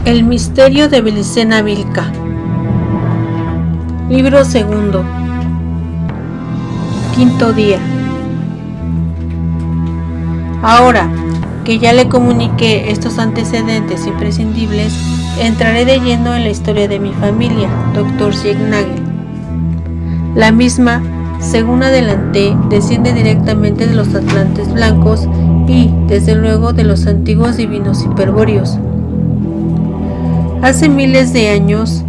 El misterio de Belicena Vilca. Libro segundo. Quinto día. Ahora que ya le comuniqué estos antecedentes imprescindibles, entraré de lleno en la historia de mi familia, Dr. Ziegnagle. La misma, según adelanté, desciende directamente de los atlantes blancos y, desde luego, de los antiguos divinos hiperbóreos. Hace miles de años,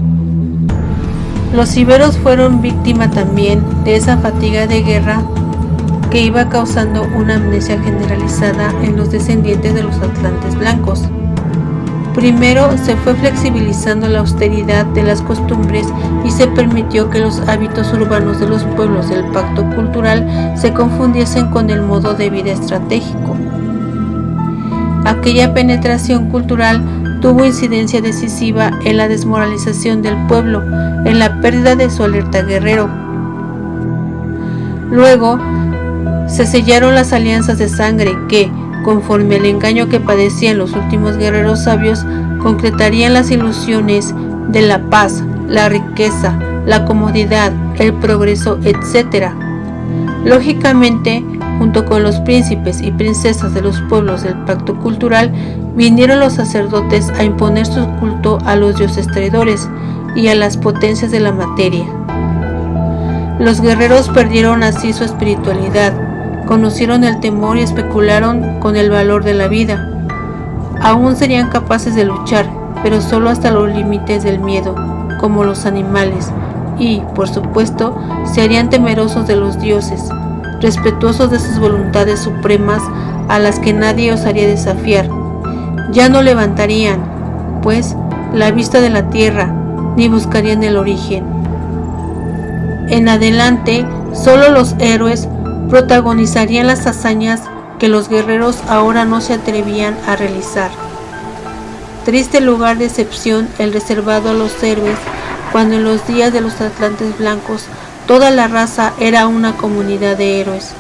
los iberos fueron víctima también de esa fatiga de guerra que iba causando una amnesia generalizada en los descendientes de los atlantes blancos. Primero se fue flexibilizando la austeridad de las costumbres y se permitió que los hábitos urbanos de los pueblos del pacto cultural se confundiesen con el modo de vida estratégico. Aquella penetración cultural tuvo incidencia decisiva en la desmoralización del pueblo, en la pérdida de su alerta guerrero. Luego, se sellaron las alianzas de sangre que, conforme al engaño que padecían los últimos guerreros sabios, concretarían las ilusiones de la paz, la riqueza, la comodidad, el progreso, etc. Lógicamente, junto con los príncipes y princesas de los pueblos del pacto cultural, vinieron los sacerdotes a imponer su culto a los dioses traidores y a las potencias de la materia. Los guerreros perdieron así su espiritualidad, conocieron el temor y especularon con el valor de la vida. Aún serían capaces de luchar, pero solo hasta los límites del miedo, como los animales, y, por supuesto, se harían temerosos de los dioses, respetuosos de sus voluntades supremas a las que nadie osaría desafiar. Ya no levantarían, pues, la vista de la tierra, ni buscarían el origen. En adelante, solo los héroes protagonizarían las hazañas que los guerreros ahora no se atrevían a realizar. Triste lugar de excepción el reservado a los héroes, cuando en los días de los atlantes blancos toda la raza era una comunidad de héroes.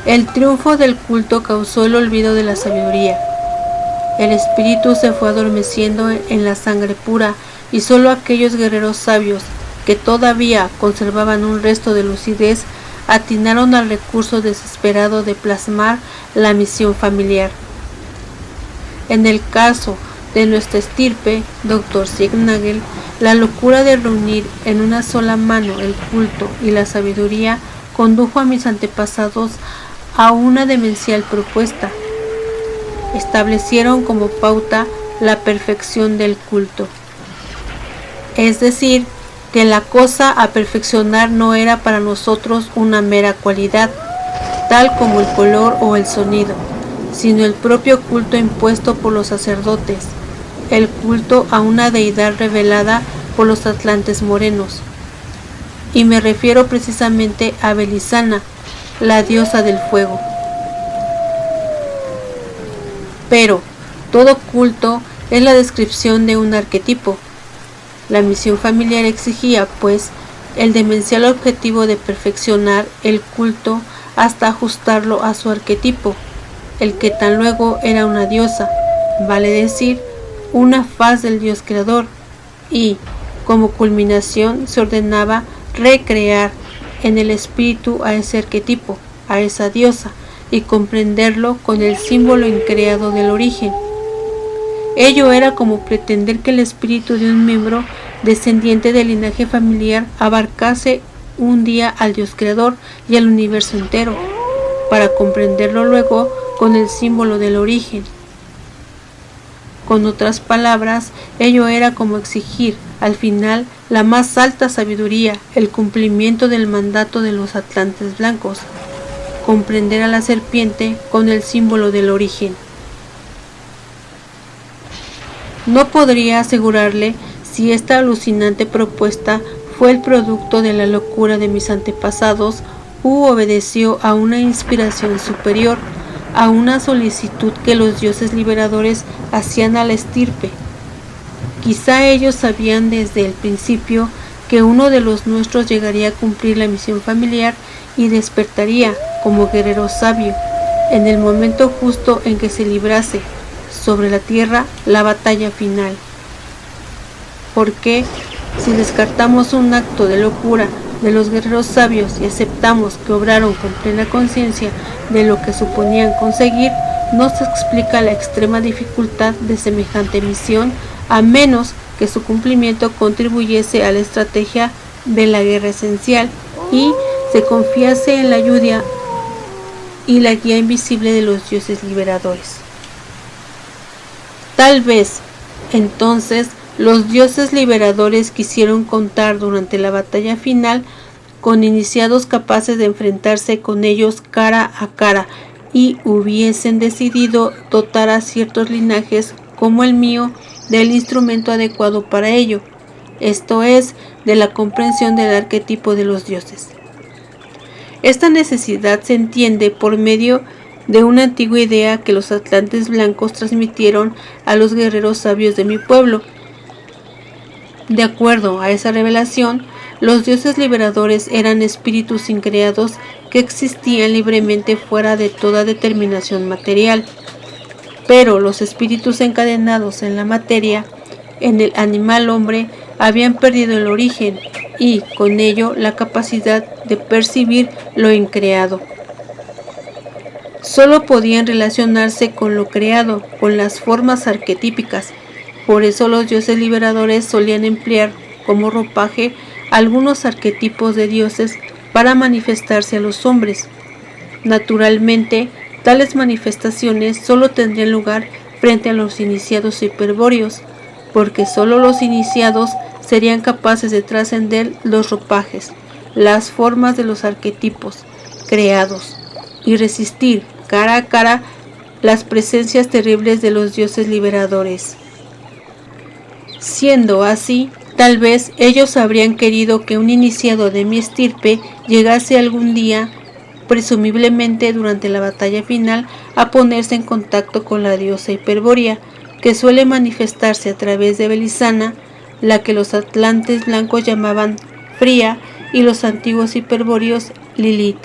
El triunfo del culto causó el olvido de la sabiduría. El espíritu se fue adormeciendo en la sangre pura y solo aquellos guerreros sabios que todavía conservaban un resto de lucidez atinaron al recurso desesperado de plasmar la misión familiar. En el caso de nuestra estirpe, Dr. Ziegnagle, la locura de reunir en una sola mano el culto y la sabiduría condujo a mis antepasados a una demencial propuesta. Establecieron como pauta la perfección del culto. Es decir, que la cosa a perfeccionar no era para nosotros una mera cualidad, tal como el color o el sonido, sino el propio culto impuesto por los sacerdotes, el culto a una deidad revelada por los atlantes morenos. Y me refiero precisamente a Belicena, la diosa del fuego. Pero todo culto es la descripción de un arquetipo. La misión familiar exigía, pues, el demencial objetivo de perfeccionar el culto hasta ajustarlo a su arquetipo, el que tan luego era una diosa, vale decir, una faz del dios creador, y, como culminación, se ordenaba recrear en el espíritu a ese arquetipo, a esa diosa, y comprenderlo con el símbolo increado del origen. Ello era como pretender que el espíritu de un miembro descendiente del linaje familiar abarcase un día al Dios creador y al universo entero, para comprenderlo luego con el símbolo del origen. Con otras palabras, ello era como exigir, al final, la más alta sabiduría, el cumplimiento del mandato de los atlantes blancos, comprender a la serpiente con el símbolo del origen. No podría asegurarle si esta alucinante propuesta fue el producto de la locura de mis antepasados u obedeció a una inspiración superior, a una solicitud que los dioses liberadores hacían a la estirpe. Quizá ellos sabían desde el principio que uno de los nuestros llegaría a cumplir la misión familiar y despertaría como guerrero sabio en el momento justo en que se librase, sobre la tierra la batalla final. Porque si descartamos un acto de locura de los guerreros sabios y aceptamos que obraron con plena conciencia de lo que suponían conseguir, no se explica la extrema dificultad de semejante misión, a menos que su cumplimiento contribuyese a la estrategia de la guerra esencial y se confiase en la ayuda y la guía invisible de los dioses liberadores. Tal vez, entonces, los dioses liberadores quisieron contar durante la batalla final con iniciados capaces de enfrentarse con ellos cara a cara y hubiesen decidido dotar a ciertos linajes como el mío del instrumento adecuado para ello, esto es, de la comprensión del arquetipo de los dioses. Esta necesidad se entiende por medio de una antigua idea que los atlantes blancos transmitieron a los guerreros sabios de mi pueblo. De acuerdo a esa revelación, los dioses liberadores eran espíritus increados que existían libremente fuera de toda determinación material. Pero los espíritus encadenados en la materia, en el animal hombre, habían perdido el origen y, con ello, la capacidad de percibir lo increado. Solo podían relacionarse con lo creado, con las formas arquetípicas. Por eso los dioses liberadores solían emplear como ropaje algunos arquetipos de dioses para manifestarse a los hombres. Naturalmente, tales manifestaciones solo tendrían lugar frente a los iniciados hiperbóreos, porque solo los iniciados serían capaces de trascender los ropajes, las formas de los arquetipos creados, y resistir cara a cara las presencias terribles de los dioses liberadores. Siendo así, tal vez ellos habrían querido que un iniciado de mi estirpe llegase algún día, presumiblemente durante la batalla final, a ponerse en contacto con la diosa hiperbórea, que suele manifestarse a través de Belisana, la que los atlantes blancos llamaban Fría y los antiguos hiperbóreos Lilith.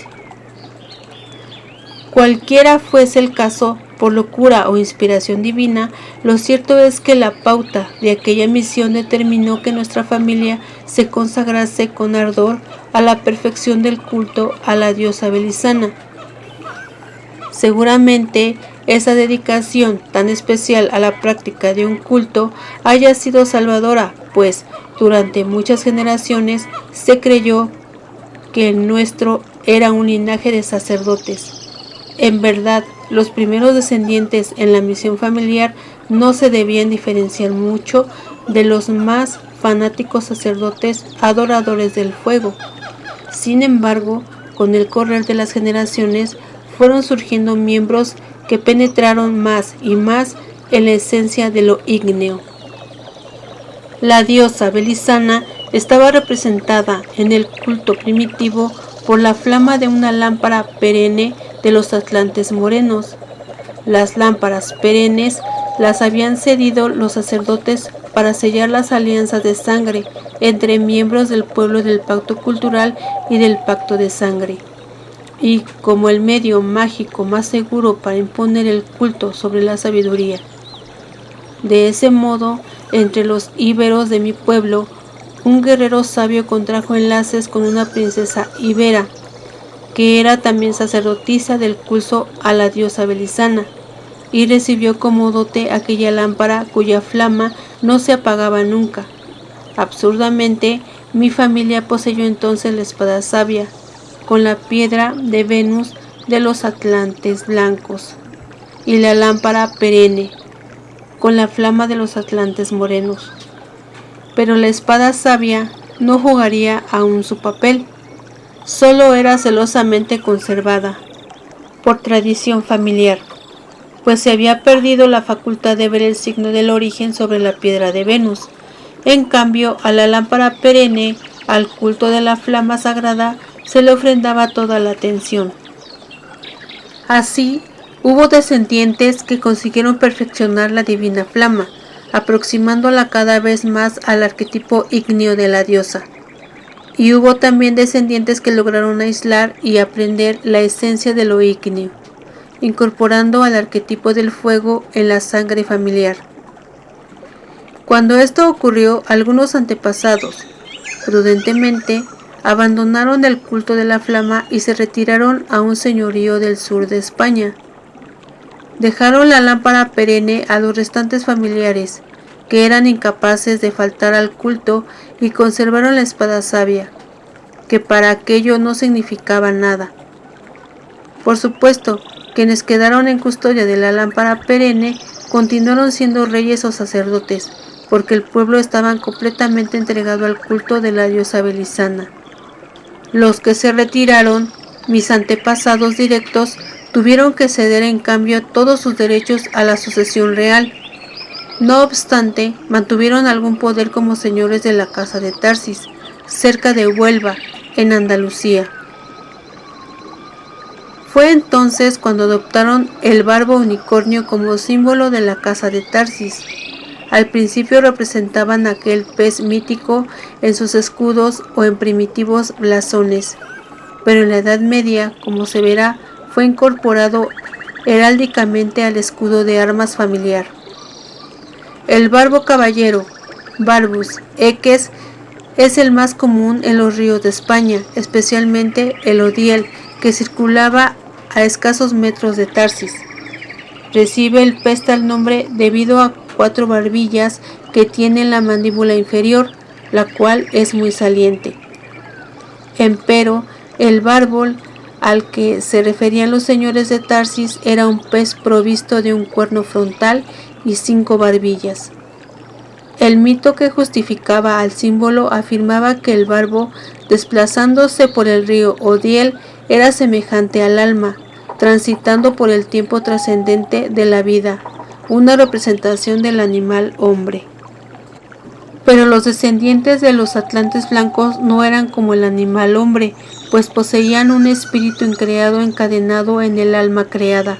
Cualquiera fuese el caso, por locura o inspiración divina, lo cierto es que la pauta de aquella misión determinó que nuestra familia se consagrase con ardor a la perfección del culto a la diosa Belisana. Seguramente esa dedicación tan especial a la práctica de un culto haya sido salvadora, pues durante muchas generaciones se creyó que el nuestro era un linaje de sacerdotes. En verdad, los primeros descendientes en la misión familiar no se debían diferenciar mucho de los más fanáticos sacerdotes adoradores del fuego. Sin embargo, con el correr de las generaciones fueron surgiendo miembros que penetraron más y más en la esencia de lo ígneo. La diosa Belisana estaba representada en el culto primitivo por la flama de una lámpara perenne de los atlantes morenos. Las lámparas perennes las habían cedido los sacerdotes para sellar las alianzas de sangre entre miembros del pueblo del pacto cultural y del pacto de sangre, y como el medio mágico más seguro para imponer el culto sobre la sabiduría. De ese modo, entre los íberos de mi pueblo, un guerrero sabio contrajo enlaces con una princesa ibera, que era también sacerdotisa del culto a la diosa Belisana, y recibió como dote aquella lámpara cuya flama no se apagaba nunca. Absurdamente, mi familia poseyó entonces la espada sabia, con la piedra de Venus de los atlantes blancos, y la lámpara perenne, con la flama de los atlantes morenos. Pero la espada sabia no jugaría aún su papel, solo era celosamente conservada, por tradición familiar, pues se había perdido la facultad de ver el signo del origen sobre la piedra de Venus. En cambio, a la lámpara perenne, al culto de la flama sagrada, se le ofrendaba toda la atención. Así, hubo descendientes que consiguieron perfeccionar la divina flama, aproximándola cada vez más al arquetipo ígneo de la diosa. Y hubo también descendientes que lograron aislar y aprender la esencia de lo ígneo, incorporando al arquetipo del fuego en la sangre familiar. Cuando esto ocurrió, algunos antepasados, prudentemente, abandonaron el culto de la flama y se retiraron a un señorío del sur de España. Dejaron la lámpara perenne a los restantes familiares, que eran incapaces de faltar al culto, y conservaron la espada sabia, que para aquello no significaba nada. Por supuesto, quienes quedaron en custodia de la lámpara perenne continuaron siendo reyes o sacerdotes, porque el pueblo estaba completamente entregado al culto de la diosa Belisana. Los que se retiraron, mis antepasados directos, tuvieron que ceder en cambio todos sus derechos a la sucesión real. No obstante, mantuvieron algún poder como señores de la casa de Tarsis, cerca de Huelva, en Andalucía. Fue entonces cuando adoptaron el barbo unicornio como símbolo de la casa de Tarsis. Al principio representaban aquel pez mítico en sus escudos o en primitivos blasones, pero en la Edad Media, como se verá, fue incorporado heráldicamente al escudo de armas familiar. El barbo caballero, Barbus eques, es el más común en los ríos de España, especialmente el Odiel, que circulaba a escasos metros de Tarsis. Recibe el pez tal nombre debido a 4 barbillas que tiene en la mandíbula inferior, la cual es muy saliente. Empero, el bárbol al que se referían los señores de Tarsis era un pez provisto de un cuerno frontal y 5 barbillas. El mito que justificaba al símbolo afirmaba que el barbo, desplazándose por el río Odiel, era semejante al alma, transitando por el tiempo trascendente de la vida, una representación del animal hombre. Pero los descendientes de los atlantes blancos no eran como el animal hombre, pues poseían un espíritu increado encadenado en el alma creada.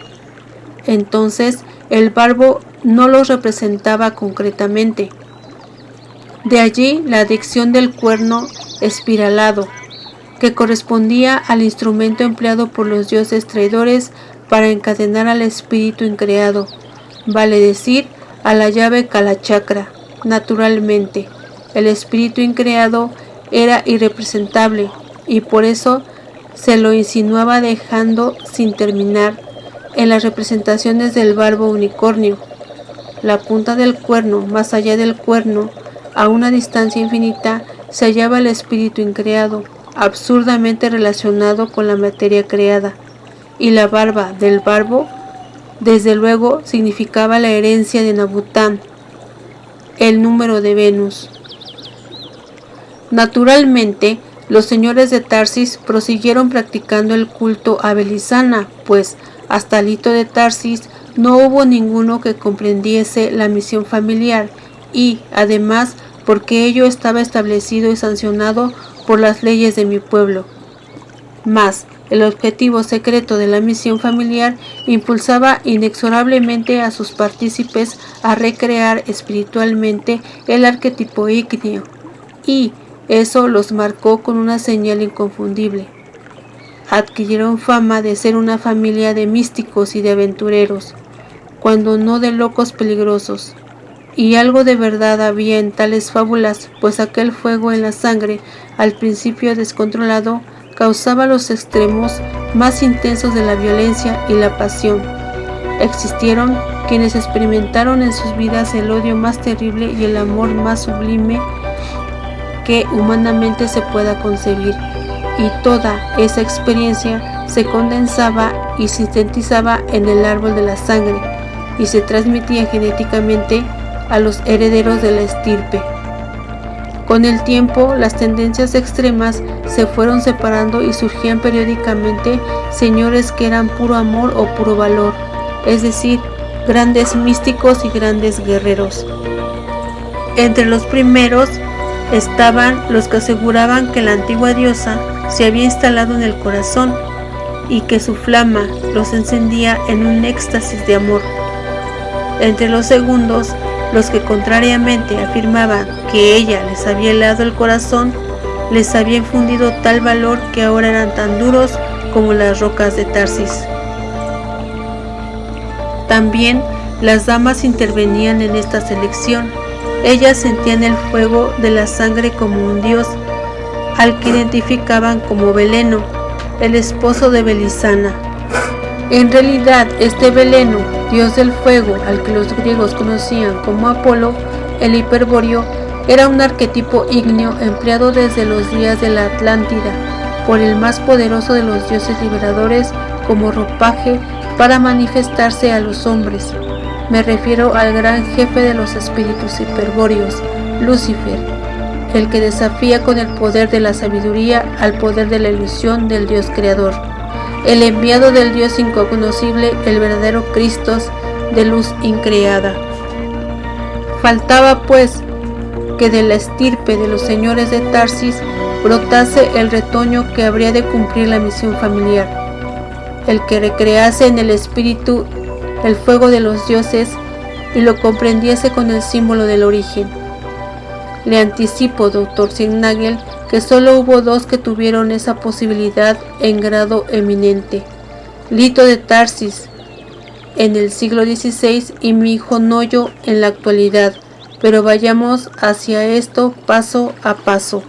Entonces, el barbo no los representaba concretamente. De allí la adicción del cuerno espiralado, que correspondía al instrumento empleado por los dioses traidores para encadenar al espíritu increado, vale decir, a la llave Kalachakra. Naturalmente, el espíritu increado era irrepresentable y por eso se lo insinuaba dejando sin terminar en las representaciones del barbo unicornio. La punta del cuerno, más allá del cuerno, a una distancia infinita, se hallaba el espíritu increado, absurdamente relacionado con la materia creada, y la barba del barbo, desde luego, significaba la herencia de Nabután, el número de Venus. Naturalmente, los señores de Tarsis prosiguieron practicando el culto a Belisana, pues hasta el hito de Tarsis no hubo ninguno que comprendiese la misión familiar y, además, porque ello estaba establecido y sancionado por las leyes de mi pueblo. Mas, el objetivo secreto de la misión familiar impulsaba inexorablemente a sus partícipes a recrear espiritualmente el arquetipo ígneo, y eso los marcó con una señal inconfundible. Adquirieron fama de ser una familia de místicos y de aventureros, cuando no de locos peligrosos, y algo de verdad había en tales fábulas, pues aquel fuego en la sangre, al principio descontrolado, causaba los extremos más intensos de la violencia y la pasión. Existieron quienes experimentaron en sus vidas el odio más terrible y el amor más sublime que humanamente se pueda concebir, y toda esa experiencia se condensaba y sintetizaba en el árbol de la sangre y se transmitía genéticamente a los herederos de la estirpe. Con el tiempo, las tendencias extremas se fueron separando y surgían periódicamente señores que eran puro amor o puro valor, es decir, grandes místicos y grandes guerreros. Entre los primeros estaban los que aseguraban que la antigua diosa se había instalado en el corazón y que su flama los encendía en un éxtasis de amor. Entre los segundos, los que contrariamente afirmaban que ella les había helado el corazón, les había infundido tal valor que ahora eran tan duros como las rocas de Tarsis. También las damas intervenían en esta selección. Ellas sentían el fuego de la sangre como un dios, al que identificaban como Veleno, el esposo de Belisana. En realidad, este Veleno, dios del fuego, al que los griegos conocían como Apolo, el hiperbóreo, era un arquetipo ígneo empleado desde los días de la Atlántida por el más poderoso de los dioses liberadores como ropaje para manifestarse a los hombres. Me refiero al gran jefe de los espíritus hiperbóreos, Lucifer, el que desafía con el poder de la sabiduría al poder de la ilusión del Dios creador, el enviado del Dios incognoscible, el verdadero Cristos de luz increada. Faltaba, pues, que de la estirpe de los señores de Tarsis brotase el retoño que habría de cumplir la misión familiar, el que recrease en el espíritu el fuego de los dioses y lo comprendiese con el símbolo del origen. Le anticipo, Dr. Zignagel, que solo hubo dos que tuvieron esa posibilidad en grado eminente: Lito de Tarsis en el siglo XVI y mi hijo Noyo en la actualidad, pero vayamos hacia esto paso a paso.